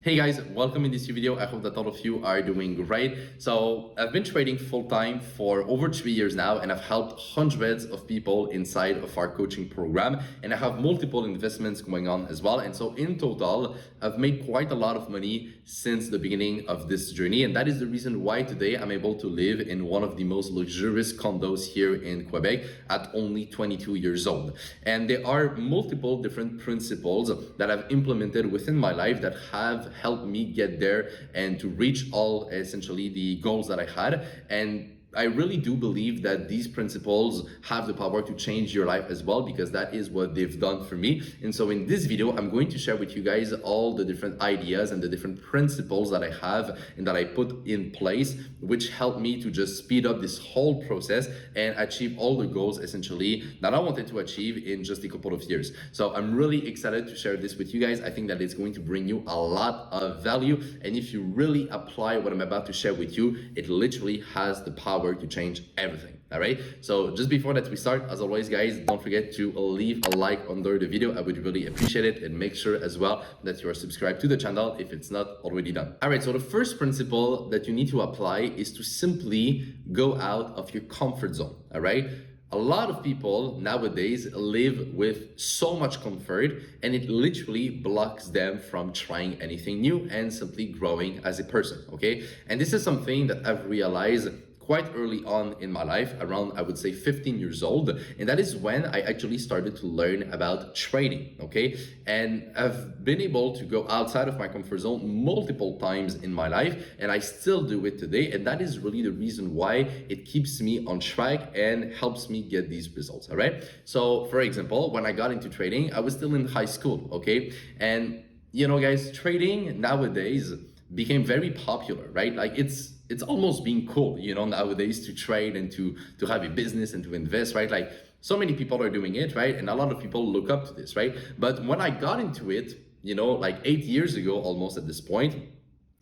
Hey guys, welcome in this video. I hope that all of you are doing great. So I've been trading full-time for over 3 years now, and I've helped hundreds of people inside of our coaching program, and I have multiple investments going on as well. And so in total, I've made quite a lot of money since the beginning of this journey, and that is the reason why today I'm able to live in one of the most luxurious condos here in Quebec at only 22 years old. And there are multiple different principles that I've implemented within my life that have helped me get there and to reach all essentially the goals that I had. And I really do believe that these principles have the power to change your life as well, because that is what they've done for me. And so in this video, I'm going to share with you guys all the different ideas and the different principles that I have and that I put in place, which helped me to just speed up this whole process and achieve all the goals essentially that I wanted to achieve in just a couple of years. So I'm really excited to share this with you guys. I think that it's going to bring you a lot of value. And if you really apply what I'm about to share with you, it literally has the power to change everything. All right, so just before that we start, as always guys, don't forget to leave a like under the video. I would really appreciate it, and make sure as well that you are subscribed to the channel if it's not already done. All right, so the first principle that you need to apply is to simply go out of your comfort zone. All right, a lot of people nowadays live with so much comfort, and it literally blocks them from trying anything new and simply growing as a person. Okay, and this is something that I've realized quite early on in my life, around I would say 15 years old, and that is when I actually started to learn about trading. Okay, and I've been able to go outside of my comfort zone multiple times in my life, and I still do it today, and that is really the reason why it keeps me on track and helps me get these results. All right, so for example, when I got into trading, I was still in high school. Okay, and you know guys, trading nowadays became very popular, right? Like it's almost being cool, you know, nowadays to trade and to have a business and to invest, right? Like so many people are doing it, right? And a lot of people look up to this, right? But when I got into it, you know, like 8 years ago, almost at this point,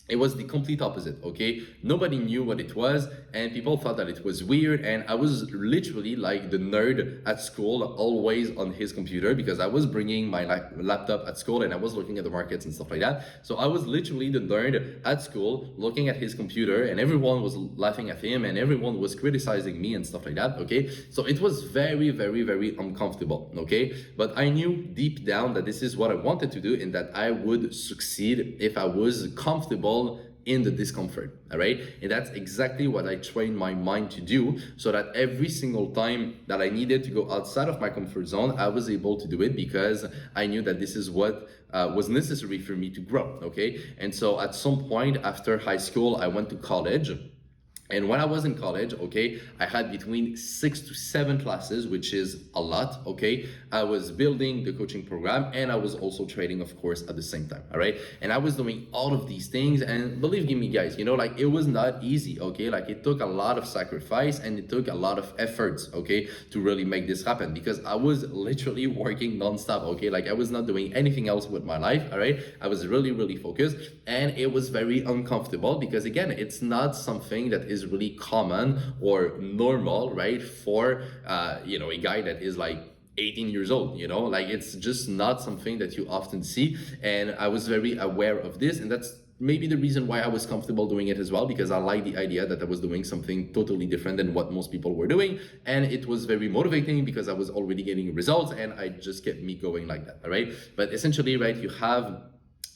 it was the complete opposite. Okay, nobody knew what it was, and people thought that it was weird, and I was literally like the nerd at school, always on his computer, because I was bringing my laptop at school and I was looking at the markets and stuff like that. So I was literally the nerd at school looking at his computer, and everyone was laughing at him and everyone was criticizing me and stuff like that. Okay, so it was very, very, very uncomfortable. Okay, but I knew deep down that this is what I wanted to do, and that I would succeed if I was comfortable in the discomfort. All right, and that's exactly what I trained my mind to do, so that every single time that I needed to go outside of my comfort zone, I was able to do it, because I knew that this is what was necessary for me to grow. Okay, and so at some point after high school, I went to college. And when I was in college, okay, I had between 6 to 7 classes, which is a lot. Okay, I was building the coaching program, and I was also trading, of course, at the same time. All right, and I was doing all of these things, and believe me guys, you know, like it was not easy. Okay, like it took a lot of sacrifice and it took a lot of efforts, okay, to really make this happen, because I was literally working nonstop. Okay, like I was not doing anything else with my life. All right, I was really, really focused, and it was very uncomfortable, because again, it's not something that is really common or normal, right, for you know, a guy that is like 18 years old. You know, like it's just not something that you often see, and I was very aware of this, and that's maybe the reason why I was comfortable doing it as well, because I like the idea that I was doing something totally different than what most people were doing, and it was very motivating because I was already getting results, and I just kept me going like that. All right, but essentially, right, you have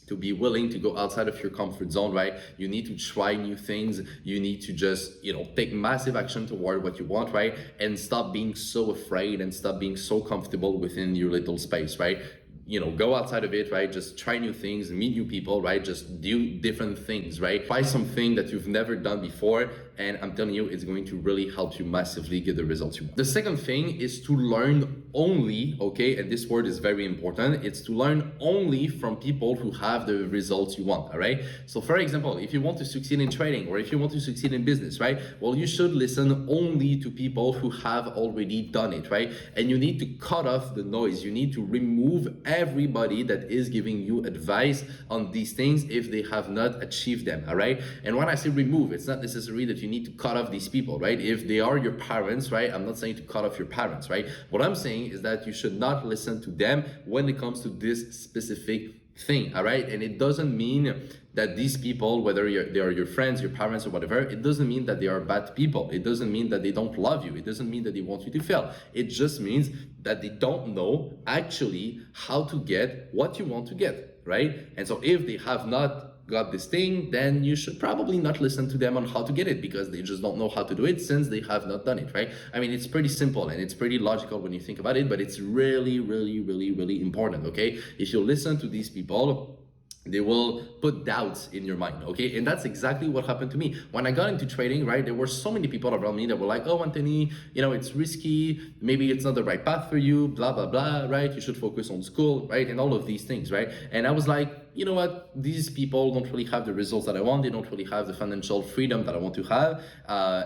to be willing to go outside of your comfort zone, right? You need to try new things. You need to just, you know, take massive action toward what you want, right? And stop being so afraid and stop being so comfortable within your little space, right? You know, go outside of it, right? Just try new things, meet new people, right? Just do different things, right? Try something that you've never done before, and I'm telling you, it's going to really help you massively get the results you want. The second thing is to learn only, okay, and this word is very important, it's to learn only from people who have the results you want. All right, so for example, if you want to succeed in trading, or if you want to succeed in business, right, well, you should listen only to people who have already done it, right? And you need to cut off the noise. You need to remove everybody that is giving you advice on these things if they have not achieved them. All right, and when I say remove, it's not necessary that you need to cut off these people, right? If they are your parents, right, I'm not saying to cut off your parents, right? What I'm saying is that you should not listen to them when it comes to this specific thing, all right? And it doesn't mean that these people, whether they are your friends, your parents, or whatever, it doesn't mean that they are bad people. It doesn't mean that they don't love you. It doesn't mean that they want you to fail. It just means that they don't know actually how to get what you want to get, right? And so if they have not got this thing, then you should probably not listen to them on how to get it, because they just don't know how to do it since they have not done it, right? I mean, it's pretty simple and it's pretty logical when you think about it, but it's really, really, really, really important, okay? If you listen to these people, they will put doubts in your mind, okay? And that's exactly what happened to me. When I got into trading, right, there were so many people around me that were like, oh, Anthony, you know, it's risky, maybe it's not the right path for you, blah, blah, blah, right? You should focus on school, right? And all of these things, right? And I was like, you know what, these people don't really have the results that I want. They don't really have the financial freedom that I want to have.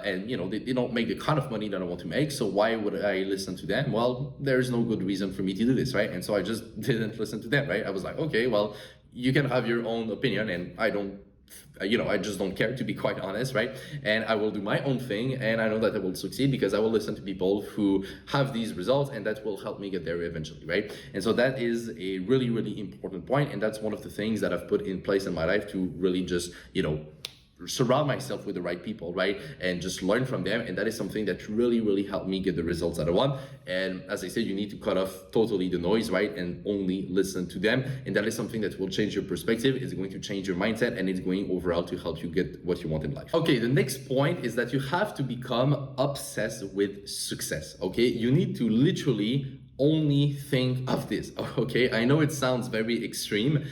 And, you know, they don't make the kind of money that I want to make. So why would I listen to them? Well, there's no good reason for me to do this, right? And so I just didn't listen to them, right? I was like, okay, well, you can have your own opinion, and I don't, you know, I just don't care, to be quite honest, right? And I will do my own thing, and I know that I will succeed because I will listen to people who have these results, and that will help me get there eventually, right? And so that is a really, really important point, and that's one of the things that I've put in place in my life to really just, you know, surround myself with the right people, right? And just learn from them. And that is something that really, really helped me get the results that I want. And as I said, you need to cut off totally the noise, right? And only listen to them. And that is something that will change your perspective. It's going to change your mindset, and it's going overall to help you get what you want in life. Okay, the next point is that you have to become obsessed with success, okay? You need to literally only think of this, okay? I know it sounds very extreme,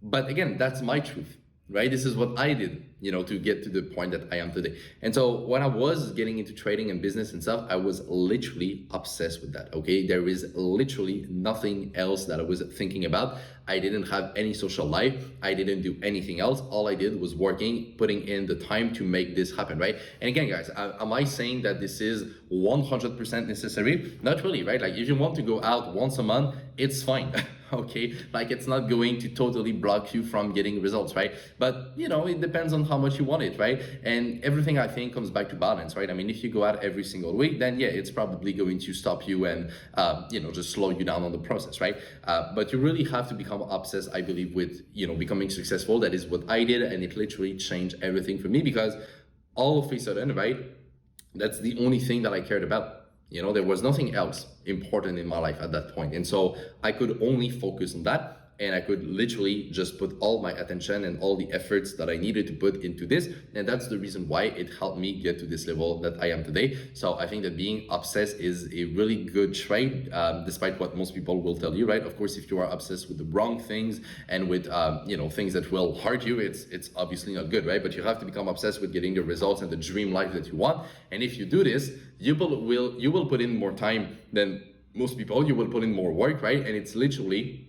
but again, that's my truth, right? This is what I did, you know, to get to the point that I am today. And so when I was getting into trading and business and stuff, I was literally obsessed with that, okay? There is literally nothing else that I was thinking about. I didn't have any social life. I didn't do anything else. All I did was working, putting in the time to make this happen, right? And again, guys, am I saying that this is 100% necessary? Not really, right? Like if you want to go out once a month, it's fine. Okay, like it's not going to totally block you from getting results, right? But you know, it depends on how much you want it, right? And everything, I think, comes back to balance, right? I mean, if you go out every single week, then yeah, it's probably going to stop you and you know, just slow you down on the process, right? But you really have to become obsessed, I believe, with, you know, becoming successful. That is what I did, and it literally changed everything for me, because all of a sudden, right, that's the only thing that I cared about. You know, there was nothing else important in my life at that point. And so I could only focus on that. And I could literally just put all my attention and all the efforts that I needed to put into this. And that's the reason why it helped me get to this level that I am today. So I think that being obsessed is a really good trait, despite what most people will tell you, right? Of course, if you are obsessed with the wrong things and with, you know, things that will hurt you, it's obviously not good, right? But you have to become obsessed with getting the results and the dream life that you want. And if you do this, you will put in more time than most people. You will put in more work, right? And it's literally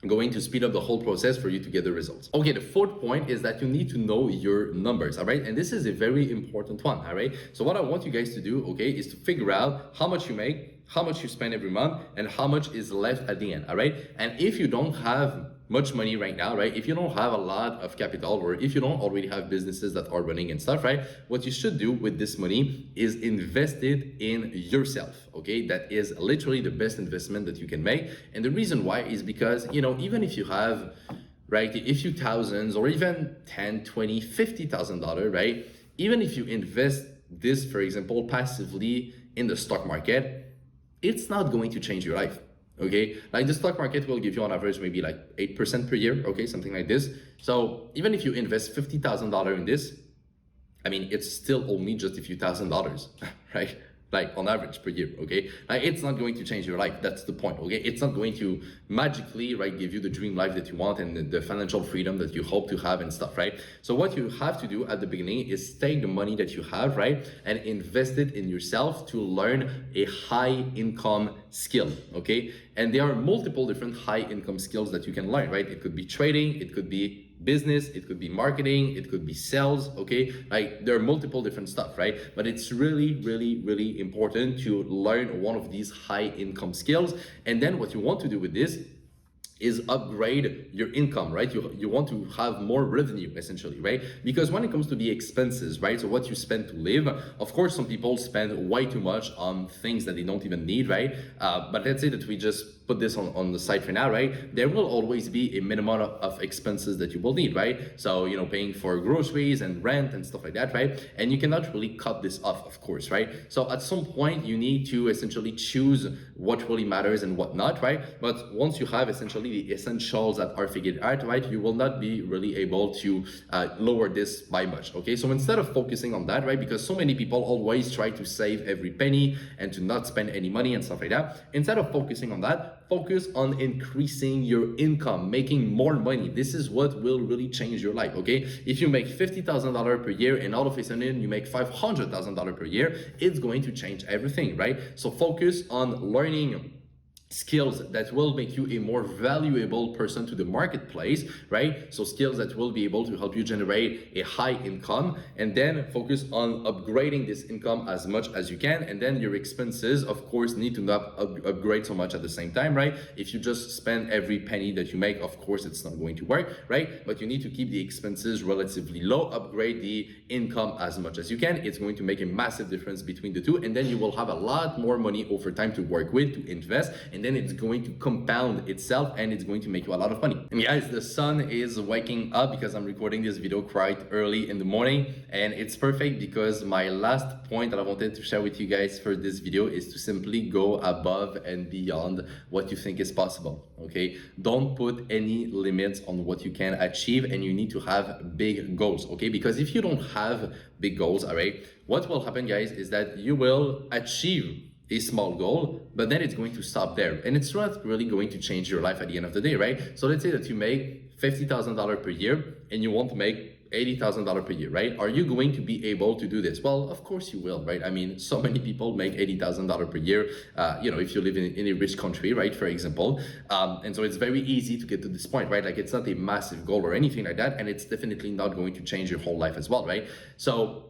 going to speed up the whole process for you to get the results. Okay, the fourth point is that you need to know your numbers, all right? And this is a very important one, all right? So what I want you guys to do, okay, is to figure out how much you make, how much you spend every month, and how much is left at the end, all right? And if you don't have much money right now, right? If you don't have a lot of capital, or if you don't already have businesses that are running and stuff, right? What you should do with this money is invest it in yourself, okay? That is literally the best investment that you can make. And the reason why is because, you know, even if you have, right, a few thousands or even 10, 20, $50,000, right? Even if you invest this, for example, passively in the stock market, it's not going to change your life. Okay, like the stock market will give you on average maybe like 8% per year, okay, something like this. So even if you invest $50,000 in this, I mean, it's still only just a few $1,000s, right? Like on average per year, okay? Like it's not going to change your life. That's the point, okay? It's not going to magically, right, give you the dream life that you want and the financial freedom that you hope to have and stuff, right? So what you have to do at the beginning is take the money that you have, right, and invest it in yourself to learn a high income skill, okay? And there are multiple different high income skills that you can learn, right? It could be trading, it could be business, it could be marketing, it could be sales, okay? Like there are multiple different stuff, right? But it's really, really, really important to learn one of these high income skills. And then what you want to do with this is upgrade your income, right? You want to have more revenue essentially, right? Because when it comes to the expenses, right? So what you spend to live, of course, some people spend way too much on things that they don't even need, right? But let's say that we just put this on the side for now, right? There will always be a minimum of expenses that you will need, right? So, you know, paying for groceries and rent and stuff like that, right? And you cannot really cut this off, of course, right? So at some point you need to essentially choose what really matters and what not, right? But once you have essentially the essentials that are figured out, right, you will not be really able to lower this by much, okay? So instead of focusing on that, right, because so many people always try to save every penny and to not spend any money and stuff like that, instead of focusing on that, focus on increasing your income, making more money. This is what will really change your life, okay? If you make $50,000 per year and all of a sudden you make $500,000 per year, it's going to change everything, right? So focus on learning skills that will make you a more valuable person to the marketplace, right? So skills that will be able to help you generate a high income, and then focus on upgrading this income as much as you can. And then your expenses, of course, need to not upgrade so much at the same time, right? If you just spend every penny that you make, of course, it's not going to work, right? But you need to keep the expenses relatively low, upgrade the income as much as you can. It's going to make a massive difference between the two, and then you will have a lot more money over time to work with, to invest, and then it's going to compound itself and it's going to make you a lot of money. And guys, the sun is waking up because I'm recording this video quite early in the morning, and it's perfect because my last point that I wanted to share with you guys for this video is to simply go above and beyond what you think is possible, okay? Don't put any limits on what you can achieve, and you need to have big goals, okay? Because if you don't have big goals, all right, what will happen, guys, is that you will achieve a small goal, but then it's going to stop there, and it's not really going to change your life at the end of the day, right? So let's say that you make $50,000 per year and you want to make $80,000 per year, right? Are you going to be able to do this? Well, of course you will, right? I mean, so many people make $80,000 per year, you know, if you live in a rich country, right, for example. And so it's very easy to get to this point, right? Like, it's not a massive goal or anything like that, and it's definitely not going to change your whole life as well, right? So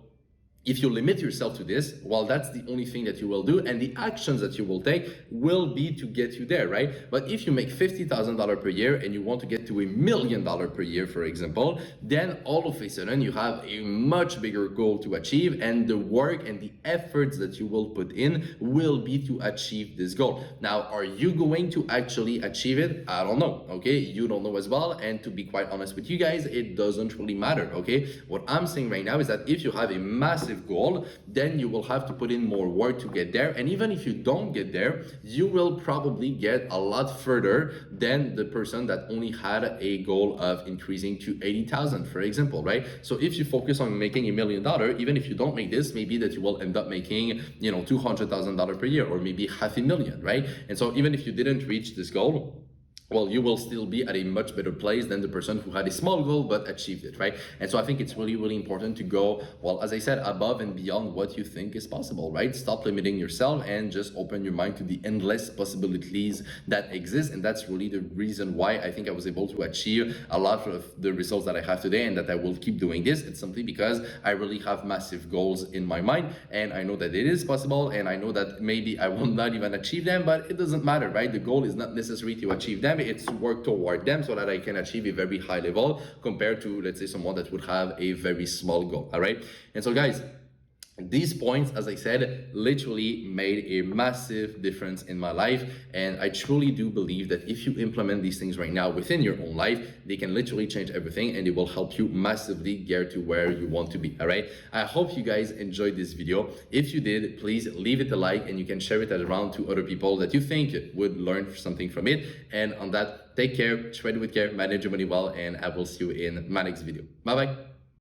if you limit yourself to this, well, that's the only thing that you will do, and the actions that you will take will be to get you there, right? But if you make $50,000 per year and you want to get to $1 million per year, for example, then all of a sudden you have a much bigger goal to achieve, and the work and the efforts that you will put in will be to achieve this goal. Now, are you going to actually achieve it? I don't know, okay? You don't know as well, and to be quite honest with you guys, it doesn't really matter, okay? What I'm saying right now is that if you have a massive goal, then you will have to put in more work to get there, and even if you don't get there, you will probably get a lot further than the person that only had a goal of increasing to 80,000, for example, right? So if you focus on making $1 million, even if you don't make this, maybe that you will end up making, you know, $200,000 per year, or maybe $500,000, right? And so even if you didn't reach this goal, well, you will still be at a much better place than the person who had a small goal but achieved it, right? And so I think it's really, really important to go, well, as I said, above and beyond what you think is possible, right? Stop limiting yourself and just open your mind to the endless possibilities that exist. And that's really the reason why I think I was able to achieve a lot of the results that I have today, and that I will keep doing this. It's simply because I really have massive goals in my mind, and I know that it is possible, and I know that maybe I will not even achieve them, but it doesn't matter, right? The goal is not necessary to achieve them. It's to work toward them so that I can achieve a very high level compared to, let's say, someone that would have a very small goal, all right? And so, guys, these points, as I said, literally made a massive difference in my life, and I truly do believe that if you implement these things right now within your own life, they can literally change everything, and it will help you massively get to where you want to be, all right? I hope you guys enjoyed this video. If you did, please leave it a like, and you can share it around to other people that you think would learn something from it. And on that, take care, trade with care, manage your money well, and I will see you in my next video. Bye-bye.